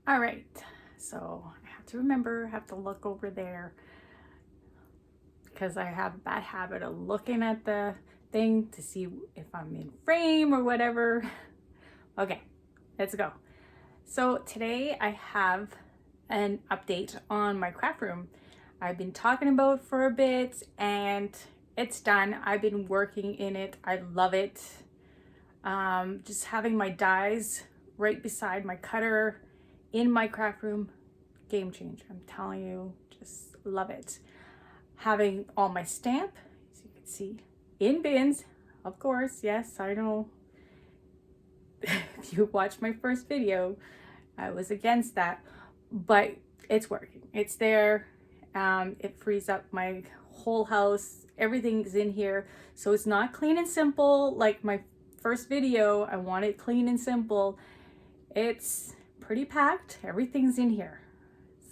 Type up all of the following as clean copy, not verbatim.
All right, so I have to remember, have to look over there because I have a bad habit of looking at the thing to see if I'm in frame or whatever. Okay, let's go. So today I have an update on my craft room. I've been talking about it for a bit and it's done. I've been working in it. I love it. Just having my dies right beside my cutter in my craft room, game changer. I'm telling you, just love it. Having all my stamp, as you can see, in bins, of course. Yes, I know. If you watched my first video, I was against that, but it's working. It's there. It frees up my whole house. Everything's in here, so it's not clean and simple like my first video. I want it clean and simple. It's pretty packed. Everything's in here.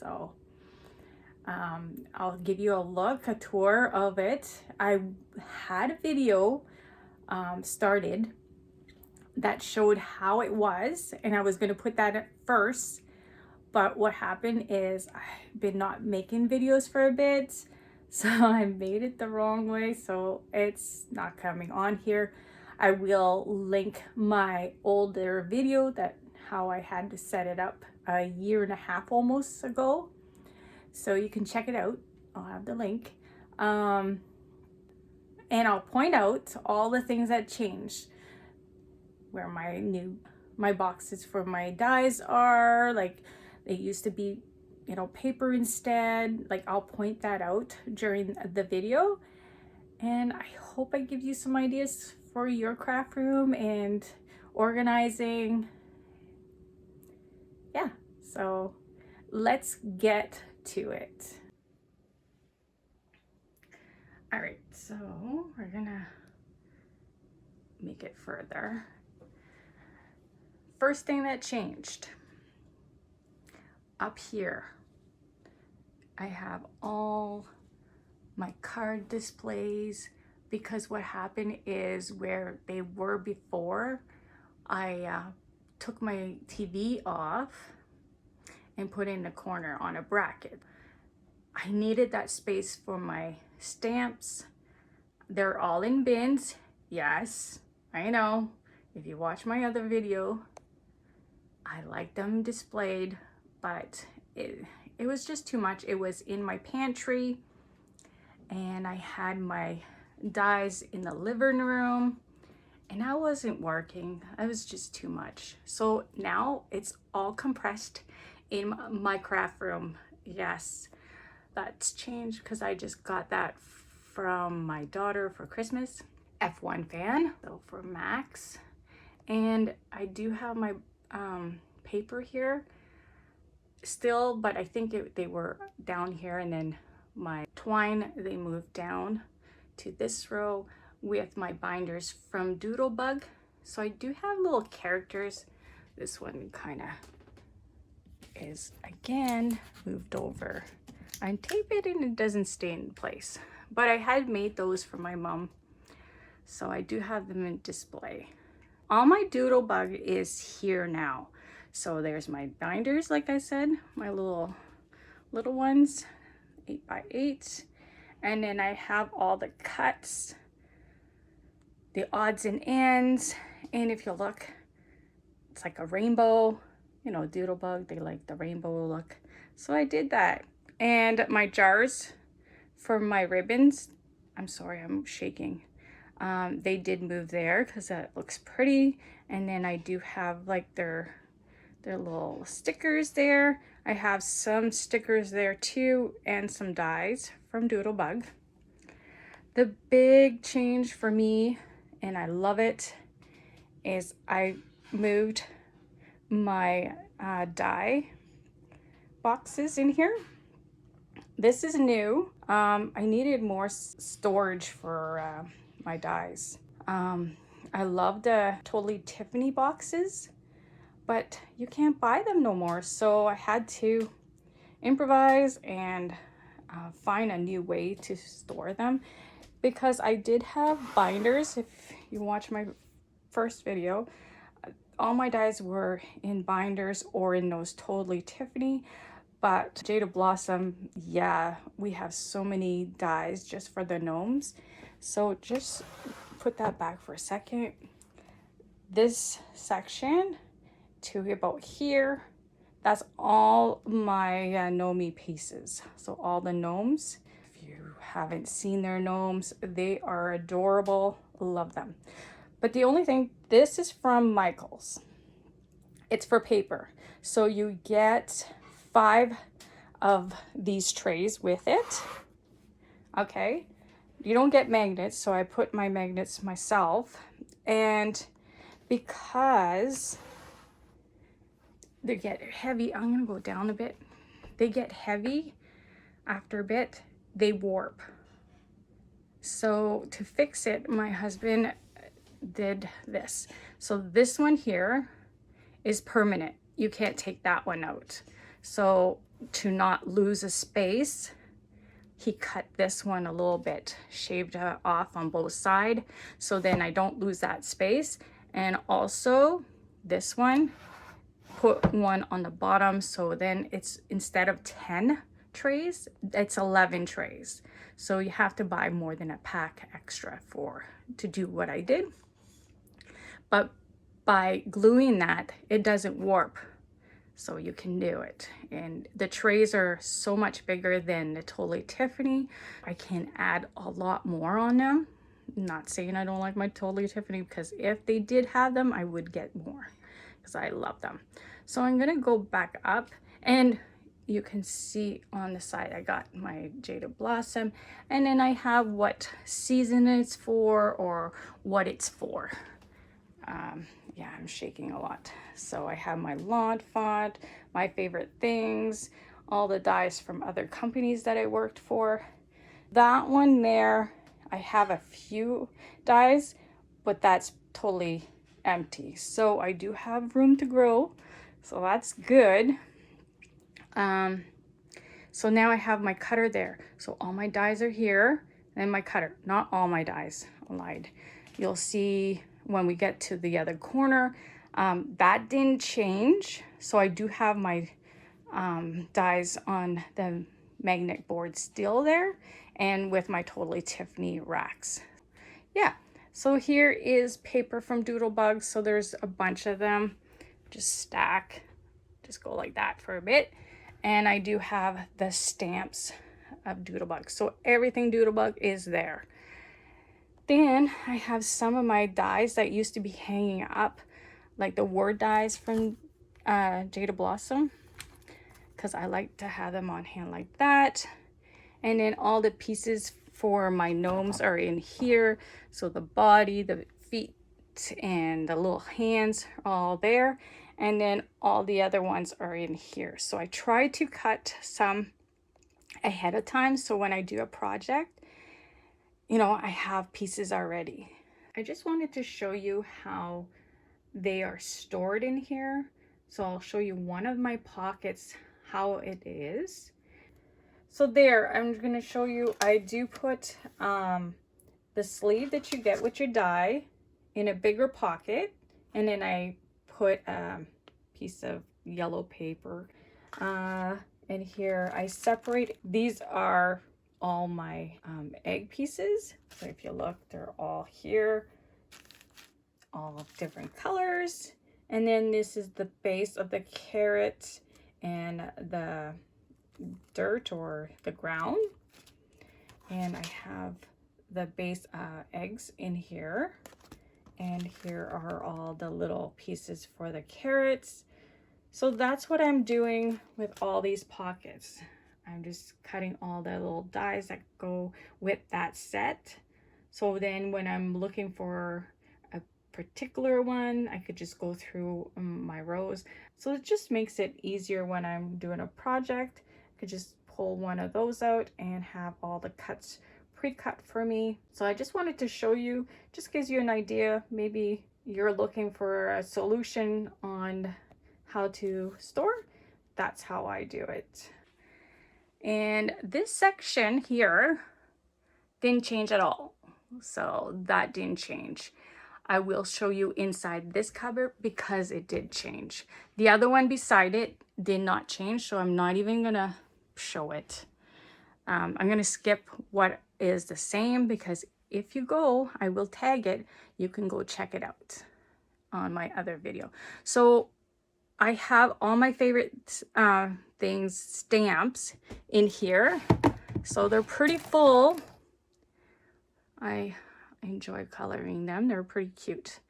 So I'll give you a tour of it. I had a video started that showed how it was, and I was going to put that at first, but what happened is I've been not making videos for a bit, so I made it the wrong way, so it's not coming on here. I will link my older video that how I had to set it up a year and a half almost ago, so you can check it out. I'll have the link, and I'll point out all the things that changed, where my boxes for my dies are. Like, they used to be, you know, paper instead. Like, I'll point that out during the video, and I hope I give you some ideas for your craft room and organizing. Yeah, so let's get to it. All right, so we're gonna make it further. First thing that changed, up here, I have all my card displays, because what happened is where they were before, I took my TV off and put it in the corner on a bracket. I needed that space for my stamps. They're all in bins. Yes, I know. If you watch my other video, I like them displayed, but it was just too much. It was in my pantry, and I had my dies in the living room, and I wasn't working. It was just too much. So now it's all compressed in my craft room. Yes, that's changed because I just got that from my daughter for Christmas. F1 fan, so for Max. And I do have my paper here still, but I think they were down here, and then my twine, they moved down to this row with my binders from Doodlebug. So I do have little characters. This one kind of is again moved over. I tape it and it doesn't stay in place, but I had made those for my mom, so I do have them in display. All my Doodlebug is here now. So there's my binders, like I said, my little ones, 8x8, and then I have all the cuts, the odds and ends, and if you look, it's like a rainbow. You know, Doodlebug, they like the rainbow look, so I did that. And my jars for my ribbons, I'm sorry, I'm shaking. They did move there because that looks pretty. And then I do have like their little stickers there. I have some stickers there too, and some dies from Doodlebug. The big change for me, and I love it, is I moved my die boxes in here. This is new. I needed more storage for my dies. I love the Totally Tiffany boxes, but you can't buy them no more, so I had to improvise and find a new way to store them, because I did have binders. If you watch my first video, All my dies were in binders or in those Totally Tiffany, but Jada Blossom, yeah, we have so many dies just for the gnomes. So just put that back for a second. This section to about here, that's all my Nomi pieces. So all the gnomes. If you haven't seen their gnomes, they are adorable. Love them. But the only thing, this is from Michael's. It's for paper. So you get 5 of these trays with it. Okay. You don't get magnets, so I put my magnets myself. And because they get heavy, I'm gonna go down a bit. They get heavy after a bit, they warp. So to fix it, my husband did this. So this one here is permanent. You can't take that one out. So to not lose a space, he cut this one a little bit, shaved off on both sides, so then I don't lose that space. And also this one, put one on the bottom, so then it's, instead of 10 trays, it's 11 trays. So you have to buy more than a pack extra to do what I did. But by gluing that, it doesn't warp. So you can do it. And the trays are so much bigger than the Totally Tiffany. I can add a lot more on them. Not saying I don't like my Totally Tiffany, because if they did have them, I would get more because I love them. So I'm gonna go back up, and you can see on the side I got my Jada Blossom, and then I have what season it's for or what it's for. Yeah, I'm shaking a lot. So I have my lawn font, my favorite things, all the dies from other companies that I worked for. That one there, I have a few dies, but that's totally empty. So I do have room to grow, so that's good. So now I have my cutter there. So all my dies are here, and my cutter. Not all my dies, I lied. You'll see when we get to the other corner, that didn't change. So I do have my dies on the magnet board still there, and with my Totally Tiffany racks. Yeah, so here is paper from Doodlebug. So there's a bunch of them. Just stack, just go like that for a bit. And I do have the stamps of Doodlebug. So everything Doodlebug is there. Then I have some of my dies that used to be hanging up, like the word dies from Jada Blossom, because I like to have them on hand like that. And then all the pieces for my gnomes are in here. So the body, the feet, and the little hands are all there. And then all the other ones are in here. So I try to cut some ahead of time, so when I do a project, you know, I have pieces already. I just wanted to show you how they are stored in here. So I'll show you one of my pockets, how it is. So there, I'm going to show you, I do put the sleeve that you get with your die in a bigger pocket, and then I put a piece of yellow paper. And here I separate, these are all my egg pieces. So if you look, they're all here, all different colors. And then this is the base of the carrot and the dirt or the ground. And I have the base eggs in here. And here are all the little pieces for the carrots. So that's what I'm doing with all these pockets. I'm just cutting all the little dies that go with that set. So then when I'm looking for a particular one, I could just go through my rows. So it just makes it easier when I'm doing a project. I could just pull one of those out and have all the cuts pre-cut for me. So I just wanted to show you, just gives you an idea. Maybe you're looking for a solution on how to store. That's how I do it. And this section here didn't change at all. So that didn't change. I will show you inside this cupboard because it did change. The other one beside it did not change, so I'm not even gonna show it. I'm gonna skip what is the same because if you go, I will tag it. You can go check it out on my other video. So I have all my favorite things, stamps in here. So they're pretty full. I enjoy coloring them. They're pretty cute.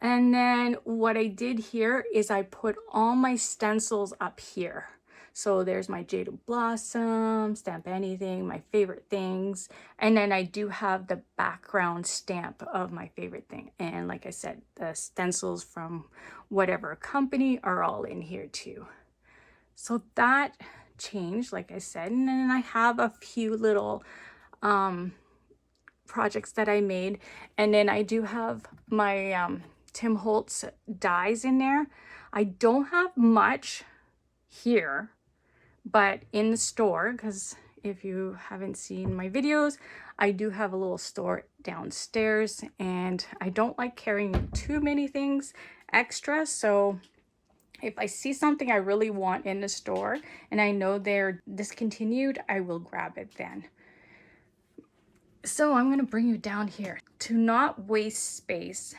And then what I did here is I put all my stencils up here. So there's my Jaded Blossom, Stamp Anything, my favorite things. And then I do have the background stamp of my favorite thing. And like I said, the stencils from whatever company are all in here too. So that changed, like I said. And then I have a few little projects that I made. And then I do have my Tim Holtz dies in there. I don't have much here, but in the store, because if you haven't seen my videos, I do have a little store downstairs and I don't like carrying too many things extra. So if I see something I really want in the store and I know they're discontinued, I will grab it then. So I'm going to bring you down here to not waste space.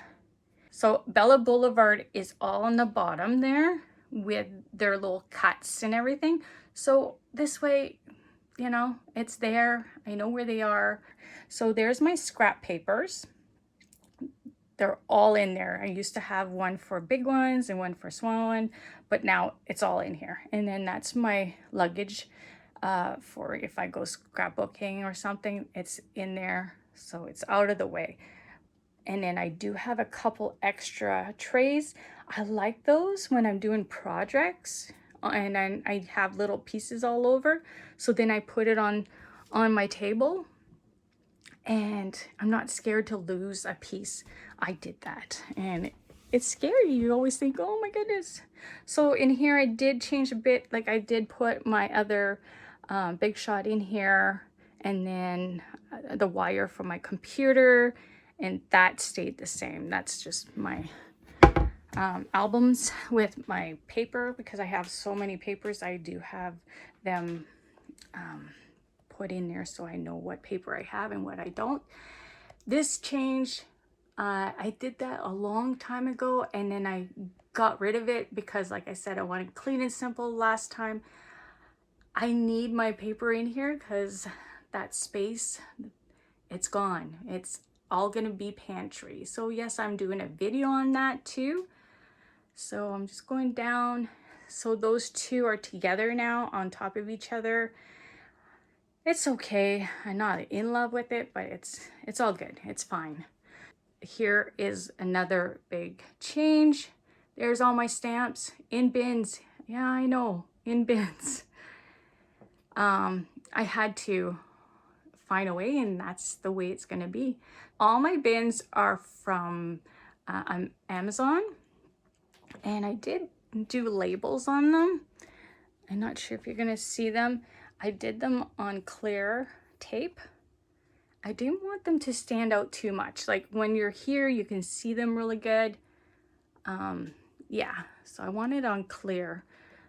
So Bella Boulevard is all on the bottom there with their little cuts and everything. So this way, you know, it's there. I know where they are. So there's my scrap papers. They're all in there. I used to have one for big ones and one for small ones, but now it's all in here. And then that's my luggage for if I go scrapbooking or something, it's in there. So it's out of the way. And then I do have a couple extra trays. I like those when I'm doing projects and then I have little pieces all over. So then I put it on my table and I'm not scared to lose a piece. I did that and it's scary. You always think, oh my goodness. So in here I did change a bit. Like I did put my other Big Shot in here and then the wire from my computer, and that stayed the same. That's just my albums with my paper because I have so many papers. I do have them put in there so I know what paper I have and what I don't. This change, I did that a long time ago and then I got rid of it because like I said, I wanted clean and simple last time. I need my paper in here because that space, it's gone. It's all gonna be pantry. So yes, I'm doing a video on that too. So I'm just going down. So those two are together now on top of each other. It's okay. I'm not in love with it, but it's all good. It's fine. Here is another big change. There's all my stamps in bins. Yeah, I know, in bins. I had to find a way and that's the way it's gonna be. All my bins are from Amazon and I did do labels on them. I'm not sure if you're gonna see them. I did them on clear tape. I didn't want them to stand out too much. Like when you're here, you can see them really good. Yeah, so I want it on clear.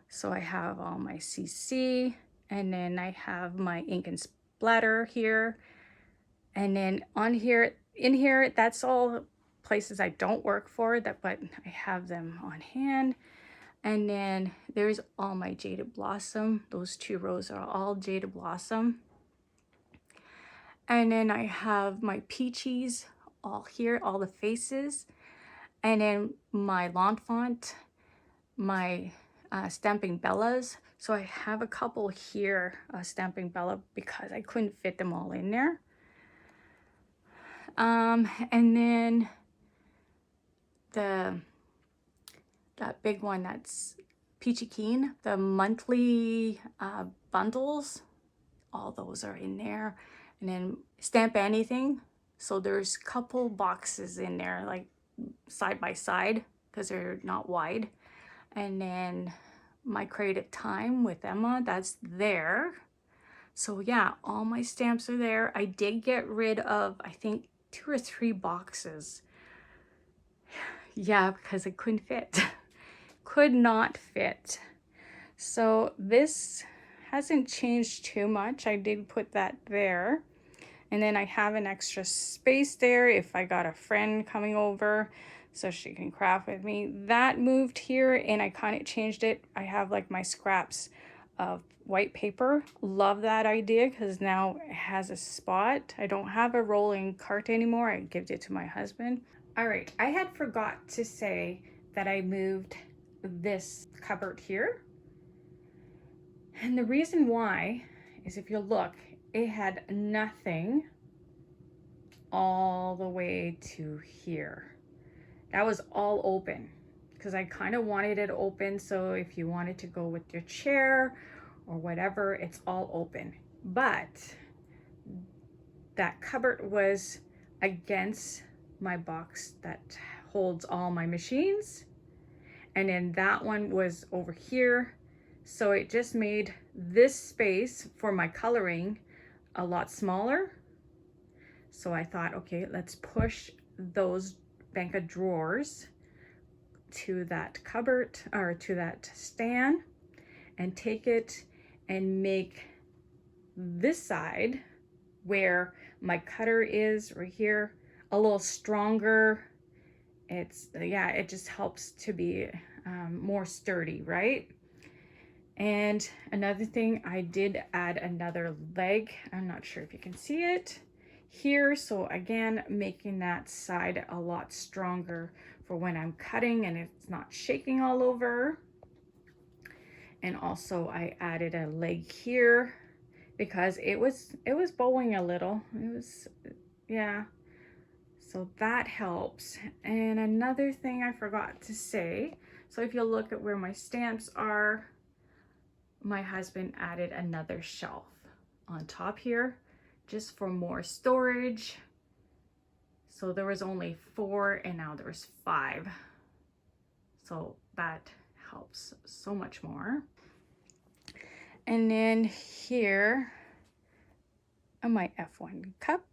So I have all my CC and then I have my ink and splatter here. And then on here, in here, that's all places I don't work for, but I have them on hand. And then there's all my Jaded Blossom. Those 2 rows are all Jaded Blossom. And then I have my Peaches all here, all the faces. And then my L'Enfant, my Stamping Bellas. So I have a couple here Stamping Bella because I couldn't fit them all in there. And then that big one, that's Peachy Keen, the monthly bundles, all those are in there. And then Stamp Anything. So there's a couple boxes in there, like side by side, because they're not wide. And then my Creative Time with Emma, that's there. So yeah, all my stamps are there. I did get rid of, I think, 2 or 3 boxes. Yeah, because it couldn't fit. Could not fit. So this hasn't changed too much. I did put that there. And then I have an extra space there if I got a friend coming over so she can craft with me. That moved here and I kind of changed it. I have like my scraps of white paper. Love that idea because now it has a spot. I don't have a rolling cart anymore. I gave it to my husband. All right, I had forgot to say that I moved this cupboard here. And the reason why is if you look, it had nothing all the way to here. That was all open because I kind of wanted it open. So if you wanted to go with your chair or whatever, it's all open. But that cupboard was against my box that holds all my machines. And then that one was over here. So it just made this space for my coloring a lot smaller. So I thought, okay, let's push those bank of drawers to that cupboard or to that stand and take it and make this side where my cutter is right here a little stronger. It's, yeah, it just helps to be more sturdy, right? And another thing, I did add another leg. I'm not sure if you can see it here. So again, making that side a lot stronger for when I'm cutting and it's not shaking all over. And also I added a leg here because it was bowing a little. It was, yeah. So that helps. And another thing I forgot to say, so if you look at where my stamps are, my husband added another shelf on top here just for more storage. So there was only 4 and now there's 5. So that helps so much more. And then here my F1 cup,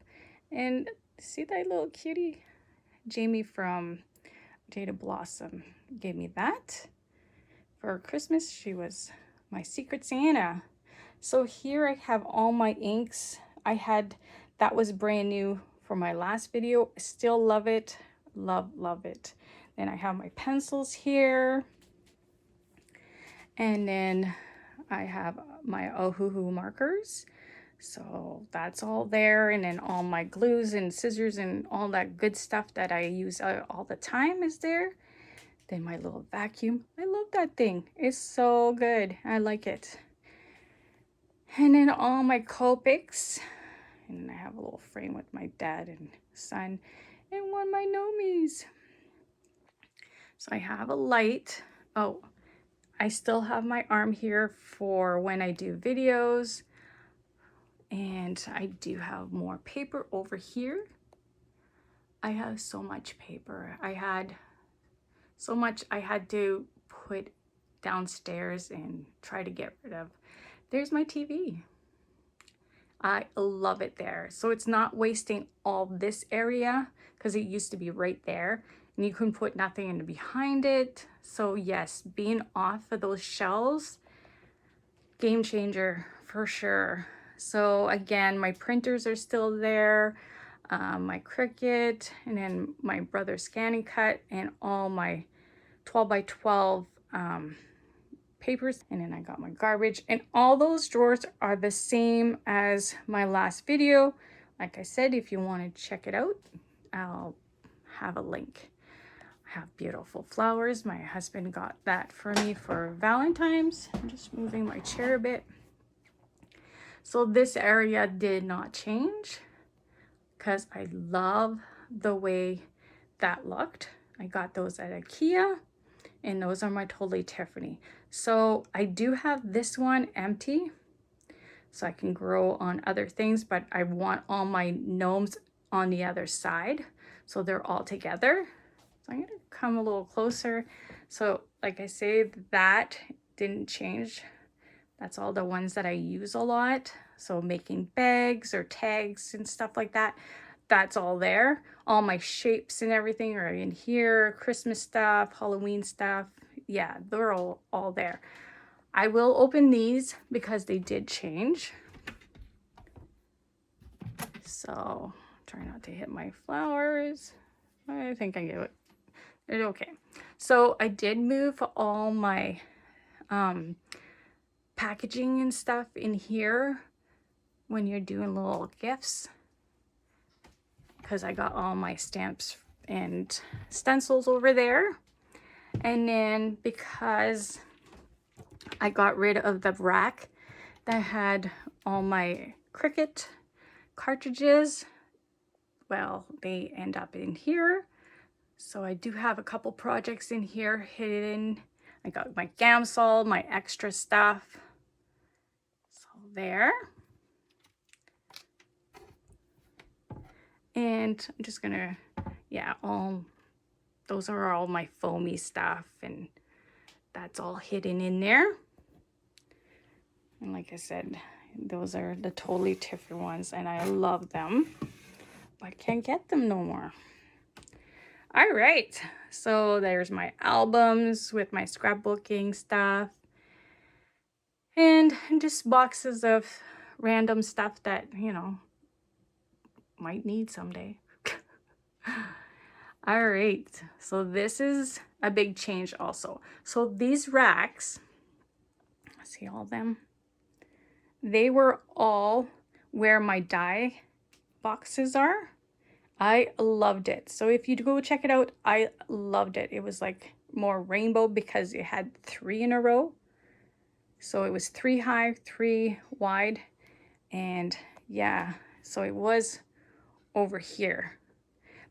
and see that little cutie? Jamie from Jada Blossom gave me that for Christmas. She was my secret Santa. So here I have all my inks. I had, that was brand new for my last video. Still love it. Love it. Then I have my pencils here. And then I have my Ohuhu markers. So that's all there. And then all my glues and scissors and all that good stuff that I use all the time is there. Then my little vacuum. I love that thing. It's so good. I like it. And then all my Copics. And I have a little frame with my dad and son and one of my Nomies. So I have a light. Oh, I still have my arm here for when I do videos. And I do have more paper over here. I have so much paper. I had so much I had to put downstairs and try to get rid of. There's my TV. I love it there. So it's not wasting all this area because it used to be right there and you couldn't put nothing in behind it. So yes, being off of those shelves, game changer for sure. So again, my printers are still there, my Cricut, and then my brother's scanning cut, and all my 12 by 12 papers. And then I got my garbage, and all those drawers are the same as my last video. Like I said, if you want to check it out, I'll have a link. I have beautiful flowers. My husband got that for me for Valentine's. I'm just moving my chair a bit. So this area did not change because I love the way that looked. I got those at IKEA and those are my Totally Tiffany. So I do have this one empty so I can grow on other things, but I want all my gnomes on the other side so they're all together. So I'm gonna come a little closer. So like I say, that didn't change. That's all the ones that I use a lot. So making bags or tags and stuff like that. that's all there. All my shapes and everything are in here. Christmas stuff, Halloween stuff. Yeah, they're all there. I will open these because they did change. So try not to hit my flowers. I think I get it. It's okay. So I did move all my packaging and stuff in here when you're doing little gifts, because I got all my stamps and stencils over there. And then because I got rid of the rack that had all my Cricut cartridges, well, they end up in here. So I do have a couple projects in here hidden. I got my Gamsol, my extra stuff. So there. And I'm just gonna, yeah, those are all my foamy stuff, and that's all hidden in there. And like I said, those are the totally different ones, and I love them. But I can't get them no more. All right, so there's my albums with my scrapbooking stuff, and just boxes of random stuff that, you know, might need someday. All right, so this is a big change also. So these racks, see all of them? They were all where my die boxes are. I loved it. So if you go check it out, I loved it. It was like more rainbow because it had 3 in a row. So it was 3 high, 3 wide, and yeah, so it was over here,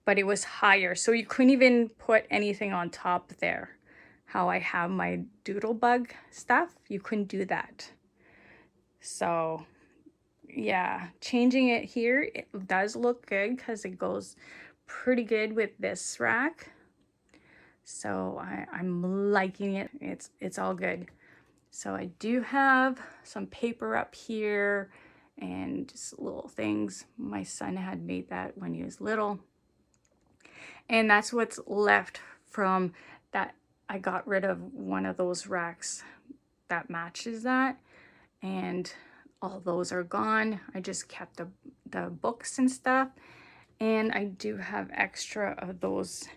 but it was higher. So you couldn't even put anything on top there. How I have my doodle bug stuff, you couldn't do that. So yeah, changing it here, it does look good because it goes pretty good with this rack. So I'm liking it. It's all good. So I do have some paper up here and just little things. My son had made that when he was little. And that's what's left from that. I got rid of one of those racks that matches that, and all those are gone. I just kept the books and stuff, and I do have extra of those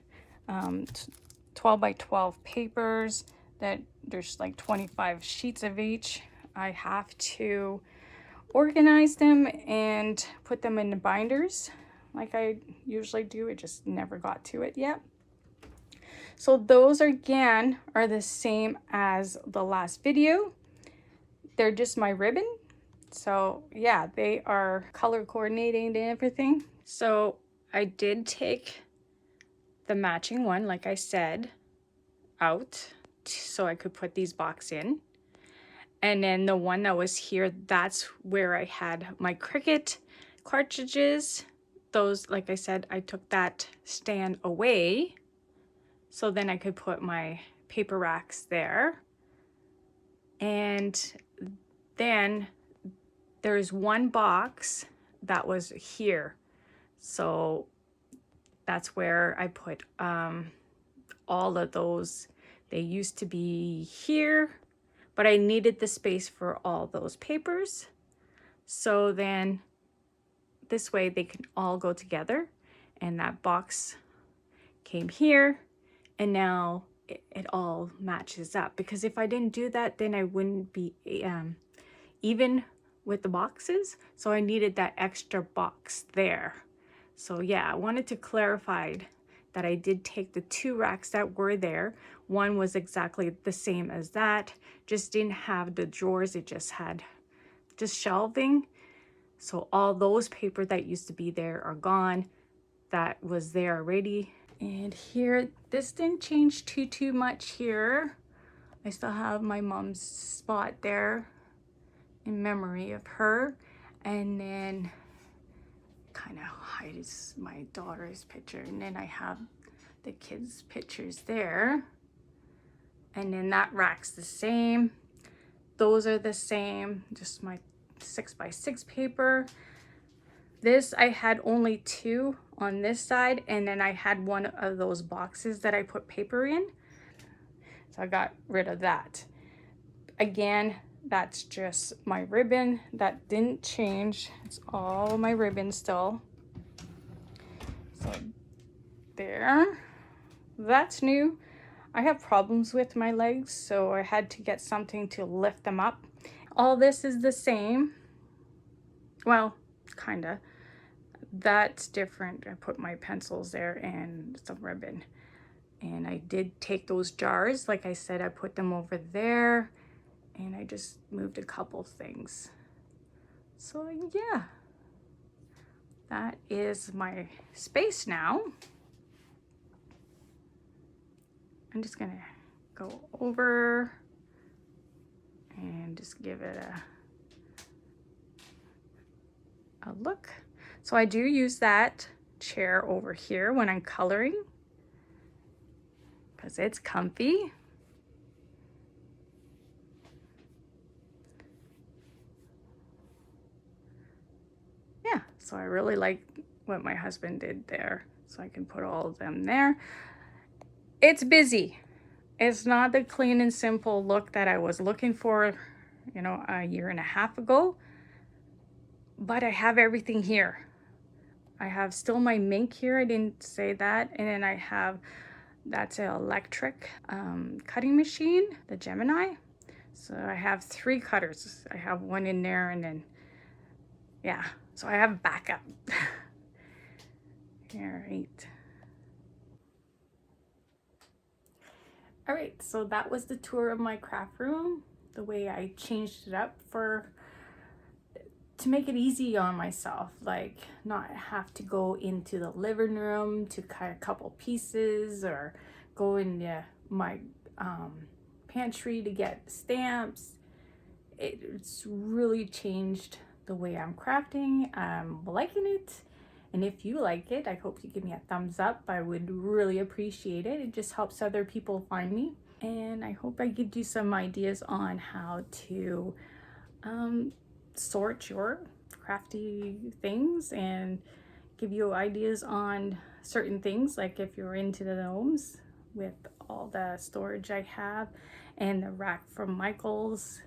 12 by 12 papers that there's like 25 sheets of each. I have to organize them and put them in the binders like I usually do. It just never got to it yet. So those again are the same as the last video. They're just my ribbon. So yeah, they are color coordinating and everything. So I did take the matching one, like I said, out so I could put these boxes in. And then the one that was here, that's where I had my Cricut cartridges. Those, like I said, I took that stand away, so then I could put my paper racks there. And then there's one box that was here. So that's where I put all of those. They used to be here, but I needed the space for all those papers. So then this way they can all go together, and that box came here, and now it all matches up. Because if I didn't do that, then I wouldn't be even with the boxes. So I needed that extra box there. So yeah, I wanted to clarify that I did take the 2 racks that were there. One was exactly the same as that, just didn't have the drawers. It just had just shelving. So all those paper that used to be there are gone. That was there already. And here, this didn't change too much here. I still have my mom's spot there in memory of her. And then kind of hides my daughter's picture. And then I have the kids' pictures there. And then that rack's the same. Those are the same, just my 6 by 6 paper. This, I had only 2 on this side, and then I had one of those boxes that I put paper in. So I got rid of that. Again, that's just my ribbon. That didn't change. It's all my ribbon still. So there, that's new. I have problems with my legs, so I had to get something to lift them up. All this is the same. Well, kinda. That's different. I put my pencils there and some ribbon. And I did take those jars. Like I said, I put them over there. And I just moved a couple things. So yeah, that is my space now. I'm just gonna go over and just give it a look. So I do use that chair over here when I'm coloring because it's comfy. Yeah, so I really like what my husband did there. So I can put all of them there. It's busy. It's not the clean and simple look that I was looking for, you know, a year and a half ago. But I have everything here. I have still my mink here. I didn't say that. And then I have, that's an electric cutting machine, the Gemini. So I have 3 cutters. I have one in there, and then, yeah. So I have backup. All right. All right, so that was the tour of my craft room, the way I changed it up to make it easy on myself, like not have to go into the living room to cut a couple pieces or go into my pantry to get stamps. It's really changed the way I'm crafting. I'm liking it. And if you like it, I hope you give me a thumbs up. I would really appreciate it. It just helps other people find me. And I hope I give you some ideas on how to sort your crafty things and give you ideas on certain things, like if you're into the gnomes with all the storage I have and the rack from Michael's.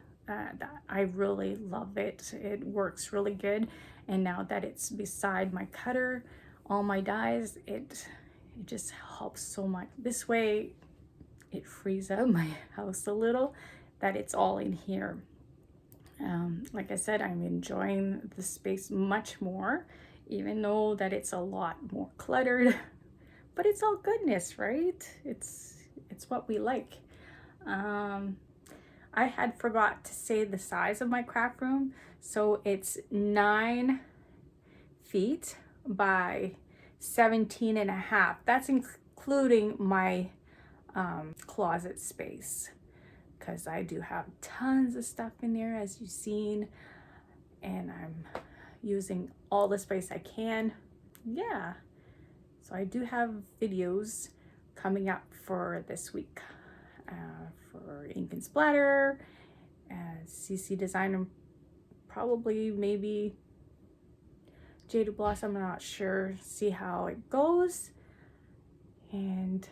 I really love it. It works really good. And now that it's beside my cutter, all my dies, it just helps so much. This way it frees up my house a little, that it's all in here. Like I said, I'm enjoying the space much more, even though that it's a lot more cluttered, but it's all goodness, right? It's what we like. I had forgot to say the size of my craft room. So it's 9 feet by 17 and a half. That's including my closet space, because I do have tons of stuff in there, as you've seen, and I'm using all the space I can. Yeah, so I do have videos coming up for this week for Ink and Splatter, CC Designer, probably maybe Jaded Blossom, I'm not sure, see how it goes. And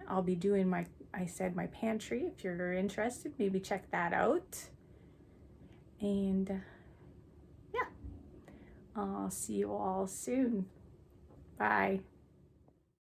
I'll be doing my, I said, my pantry. If you're interested, maybe check that out. And yeah, I'll see you all soon. Bye.